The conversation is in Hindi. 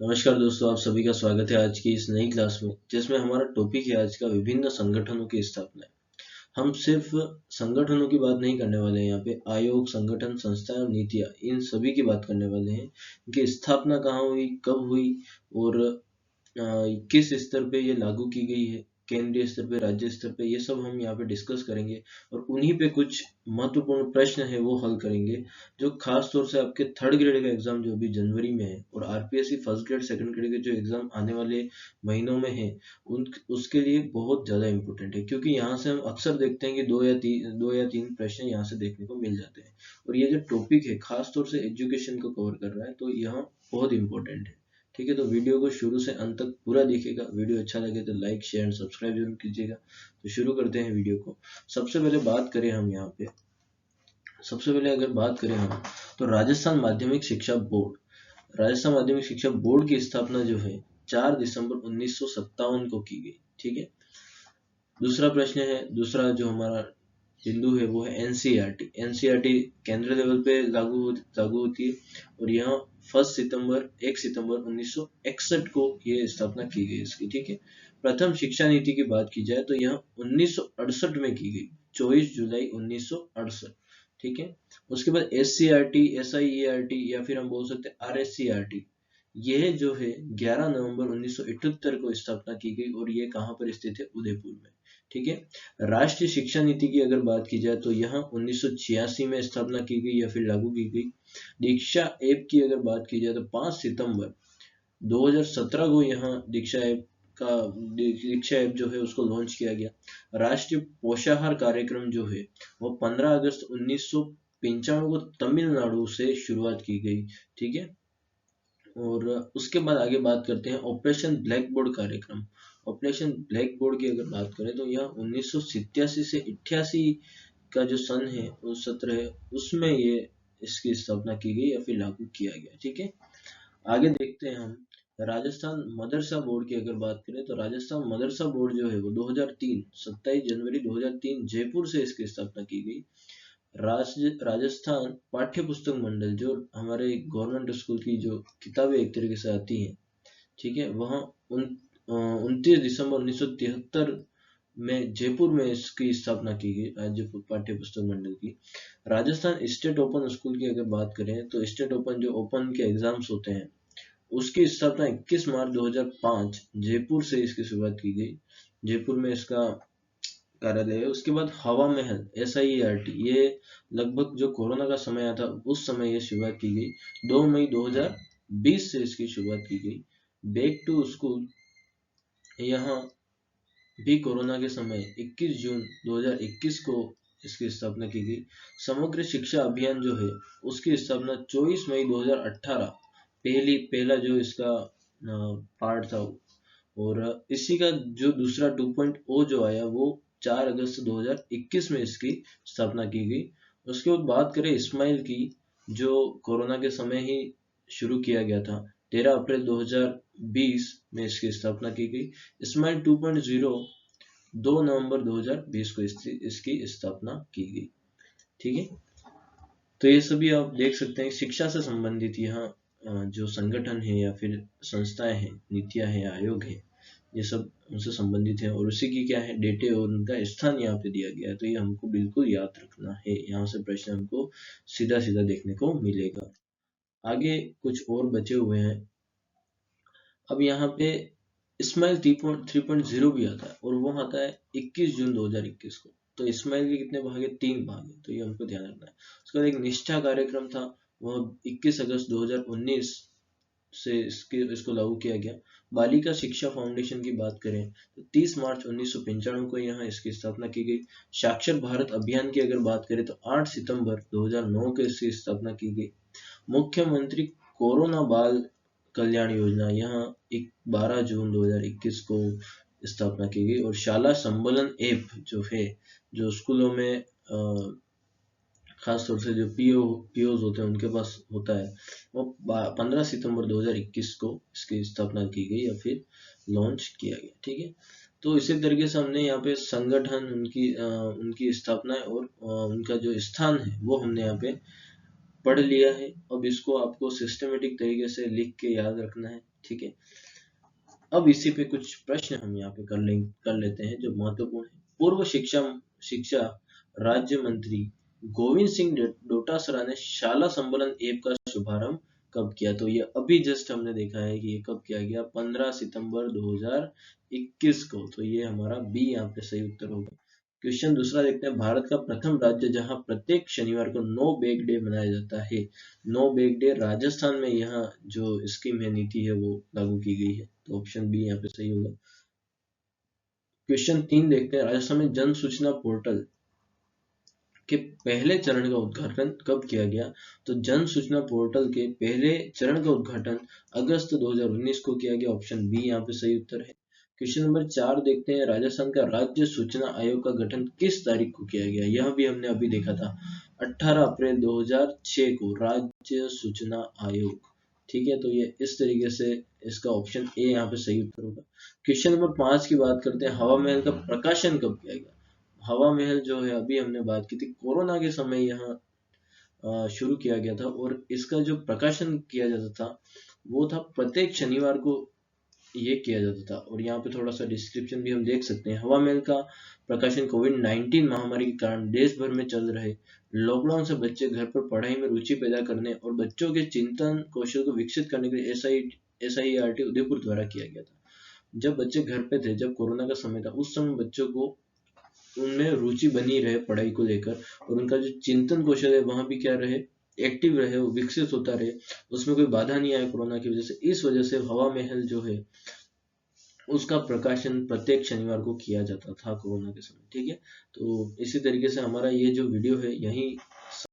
नमस्कार दोस्तों, आप सभी का स्वागत है आज की इस नई क्लास में, जिसमें हमारा टॉपिक है आज का विभिन्न संगठनों की स्थापना। हम सिर्फ संगठनों की बात नहीं करने वाले हैं। यहाँ पे आयोग, संगठन, संस्थाएं और नीतियाँ, इन सभी की बात करने वाले हैं। इनकी स्थापना कहाँ हुई, कब हुई और किस स्तर पे ये लागू की गई है, केंद्रीय स्तर पे, राज्य स्तर पे, ये सब हम यहाँ पे डिस्कस करेंगे। और उन्हीं पे कुछ महत्वपूर्ण प्रश्न है वो हल करेंगे, जो खास तौर से आपके थर्ड ग्रेड का एग्जाम जो अभी जनवरी में है और RPSC first grade second grade के जो एग्जाम आने वाले महीनों में है, उन उसके लिए बहुत ज़्यादा इंपॉर्टेंट है। क्योंकि यहाँ से हम अक्सर देखते हैं कि दो या तीन प्रश्न यहाँ से देखने को मिल जाते हैं। और ये जो टॉपिक है खास तौर से एजुकेशन को कवर कर रहा है, तो यहाँ बहुत इंपॉर्टेंट है। ठीक है, तो वीडियो को शुरू से अंत तक पूरा देखिएगा। वीडियो अच्छा लगे तो लाइक, शेयर एंड सब्सक्राइब जरूर कीजिएगा। तो शुरू करते हैं वीडियो को। सबसे पहले बात करें हम यहाँ पे, सबसे पहले अगर बात करें हम, तो राजस्थान माध्यमिक शिक्षा बोर्ड, राजस्थान माध्यमिक शिक्षा बोर्ड की स्थापना जो है 4 दिसंबर 1957 को की गई। ठीक है। दूसरा प्रश्न है, दूसरा जो हमारा बिंदु है वो है एनसीईआरटी। एनसीईआरटी केंद्र लेवल पे लागू होती है और यहाँ 1 सितंबर 1961 को ये स्थापना की गई इसकी। ठीक है। प्रथम शिक्षा नीति की बात की जाए तो यह 1968 में की गई, 24 जुलाई 1968। ठीक है। उसके बाद एससीईआरटी, एसआईईआरटी या फिर हम बोल सकते हैं आरएससीईआरटी, यह जो है 11 नवंबर 1978 को स्थापना की गई और ये कहाँ पर स्थित है, उदयपुर में। ठीक है। राष्ट्रीय शिक्षा नीति की अगर बात की जाए तो यहाँ 1986 में स्थापना की गई या फिर लागू की गई। दीक्षा ऐप की अगर बात की जाए तो 5 सितंबर 2017 को यहाँ दीक्षा ऐप जो है उसको लॉन्च किया गया। राष्ट्रीय पोषाहार कार्यक्रम जो है वो 15 अगस्त 1995 को तमिलनाडु से शुरुआत की गई। ठीक है। और उसके बाद आगे बात करते हैं ऑपरेशन ब्लैक बोर्ड कार्यक्रम। ऑपरेशन ब्लैक बोर्ड की अगर बात करें तो यह 1987 से 88 का जो सन है, उस सत्र है, उसमें ये इसकी स्थापना की गई या फिर लागू किया गया। ठीक है। आगे देखते हैं हम राजस्थान मदरसा बोर्ड की अगर बात करें तो राजस्थान मदरसा बोर्ड जो है वो 2003, 27 जनवरी 2003 जयपुर से इसकी स्थापना की गई। राजस्थान पाठ्य पुस्तक मंडल, जो हमारे गवर्नमेंट स्कूल की जो किताबें एक तरीके से आती हैं, ठीक है, वहाँ 29 दिसंबर 1973 में जयपुर में इसकी स्थापना की गई, राज्य पाठ्य पुस्तक मंडल की। राजस्थान स्टेट ओपन स्कूल की अगर बात करें तो स्टेट ओपन जो ओपन के एग्जाम्स होते हैं, उसकी स्थापना 21 मार्च 2005 जयपुर से इसकी शुरुआत की गई। जयपुर में इसका कार्यालय है। उसके बाद हवा महल, एसआईईआरटी, ये लगभग जो कोरोना का समय आया था उस समय ये शुरुआत की गई। 2 मई 2020 से इसकी शुरुआत की गई। बैक टू स्कूल, यहाँ भी कोरोना के समय 21 जून 2021 को इसकी स्थापना की गई। समग्र शिक्षा अभियान जो है उसकी स्थापना 24 मई 2018, पहला जो इसका पार्ट था। और इसी का जो दूसरा 2.0 जो आया वो 4 अगस्त 2021 में इसकी स्थापना की गई। उसके बाद बात करें इस्माइल की, जो कोरोना के समय ही शुरू किया गया था। 13 अप्रैल 2020 में इसकी स्थापना की गई। इस्माइल 2.0 2 नवंबर 2020 को इसकी स्थापना की गई। ठीक है। तो ये सभी आप देख सकते हैं शिक्षा से संबंधित यहाँ जो संगठन है या फिर संस्थाएं हैं, नीतियां हैं, आयोग है, ये सब उनसे संबंधित है। और उसी की क्या है, डेटे और उनका स्थान यहाँ पे दिया गया है। तो ये हमको बिल्कुल याद रखना है। यहाँ से प्रश्न हमको सीधा सीधा देखने को मिलेगा। आगे कुछ और बचे हुए हैं। अब यहाँ पे इस्माइल 3.0 भी आता है और वो आता है 21 जून 2021 को। तो इस्माइल के कितने भाग है, 3 भाग है, तो ये हमको ध्यान रखना है। उसके बाद एक निष्ठा कार्यक्रम था, वह 21 अगस्त 2019 से इसको लागू किया गया। बालिका शिक्षा फाउंडेशन की बात करें तो 30 मार्च 1995 को यहाँ इसकी स्थापना की गई। साक्षर भारत अभियान की अगर बात करें तो 8 सितंबर 2009 को इसकी स्थापना की गई। मुख्यमंत्री कोरोना बाल कल्याण योजना, यहाँ 12 जून 2021 को स्थापना की गई। और शाला संबलन ऐप जो है, जो स्कूलों में खास तौर से जो पीओज होते हैं उनके पास होता है, वो 15 सितंबर 2021 को इसकी स्थापना की गई या फिर लॉन्च किया गया। ठीक है। तो इसी तरीके से हमने यहाँ पे संगठन, उनकी स्थापना और उनका जो स्थान है वो हमने यहाँ पे पढ़ लिया है। अब इसको आपको सिस्टमेटिक तरीके से लिख के याद रखना है। ठीक है। अब इसी पे कुछ प्रश्न हम यहाँ पे कर लेते हैं जो महत्वपूर्ण है। पूर्व शिक्षा राज्य मंत्री गोविंद सिंह डोटासरा ने शाला संबलन ऐप का शुभारंभ कब किया? तो ये अभी जस्ट हमने देखा है कि ये कब किया गया, 15 सितंबर 2021 को। तो ये हमारा बी यहाँ पे सही उत्तर होगा। क्वेश्चन दूसरा देखते हैं। भारत का प्रथम राज्य जहां प्रत्येक शनिवार को नो बैग डे मनाया जाता है, नो बैग डे राजस्थान में यहाँ जो स्कीम है, नीति है, वो लागू की गई है। तो ऑप्शन बी यहाँ पे सही होगा। क्वेश्चन 3 देखते हैं। राजस्थान में जन सूचना पोर्टल के पहले चरण का उद्घाटन कब किया गया? तो जन सूचना पोर्टल के पहले चरण का उद्घाटन अगस्त 2019 को किया गया। ऑप्शन बी यहाँ पे सही उत्तर है। क्वेश्चन नंबर 4 देखते हैं। राजस्थान का राज्य सूचना आयोग का गठन किस तारीख को किया गया? यह भी हमने अभी देखा था, 18 अप्रैल 2006 को राज्य सूचना आयोग। ठीक है, तो ये इस तरीके से इसका ऑप्शन ए यहाँ पे सही उत्तर होगा। क्वेश्चन नंबर 5 की बात करते हैं। हवा महल का प्रकाशन कब किया गया? हवा महल जो है, अभी हमने बात की थी, कोरोना के समय यहाँ शुरू किया गया था, और इसका जो प्रकाशन किया जाता था वो था प्रत्येक शनिवार को ये किया जाता था। और यहाँ पे थोड़ा सा डिस्क्रिप्शन भी हम देख सकते हैं। हवा महल का प्रकाशन कोविड-19 महामारी के कारण देश भर में चल रहे लॉकडाउन से बच्चे घर पर पढ़ाई में रुचि पैदा करने और बच्चों के चिंतन कौशल को विकसित करने के लिए SIERT उदयपुर द्वारा किया गया था। जब बच्चे घर पे थे, जब कोरोना का समय था, उस समय बच्चों को उनमें रुचि बनी रहे पढ़ाई को लेकर, और उनका जो चिंतन कौशल है वहां भी क्या रहे, एक्टिव रहे, वो विकसित होता रहे, उसमें कोई बाधा नहीं आए कोरोना की वजह से। इस वजह से हवा महल जो है उसका प्रकाशन प्रत्येक शनिवार को किया जाता था कोरोना के समय। ठीक है, तो इसी तरीके से हमारा ये जो वीडियो है यहीं